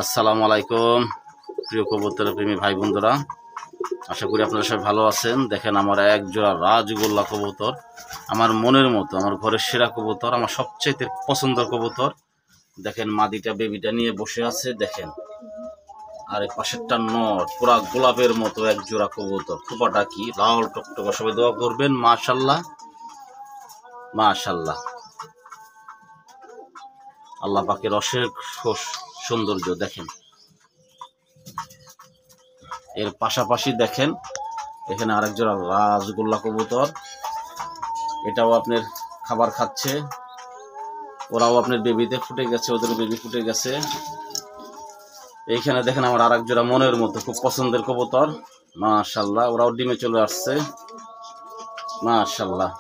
আসসালামু আলাইকুম প্রিয় কবুতর প্রেমী ভাই বন্ধুরা, আশা করি আপনারা সবাই ভালো আছেন। দেখেন আমার এক জোড়া রাজগোল্লা কবুতর, আমার মনের মতো, আমার ঘরের সেরা কবুতর, আমার সবচেয়ে পছন্দের কবুতর। দেখেন মাদিটা বেবিটা নিয়ে বসে আছে, দেখেন আর এই পাশেরটা নট, পুরা গোলাপের মতো এক জোড়া কবুতর। খোপাটা কি লাল টকটকা, সবাই দোয়া করবেন। মাশাল্লাহ মাশাল্লাহ, আল্লাহ পাকের অশেষ সৌন্দর্য। দেখেন এর পাশাপাশি দেখেন এখানে আরেক জোড়া রাজগোল্লা কবুতর, এটাও আপনার খাবার খাচ্ছে, ওরাও আপনার বেবিতে ফুটে গেছে, ওদের বেবি ফুটে গেছে। এইখানে দেখেন আমার আরেক জোড়া মনের মতো খুব পছন্দের কবুতর, মাশাল্লাহ, ওরাও ডিমে চলে আসছে, মাশাল্লাহ।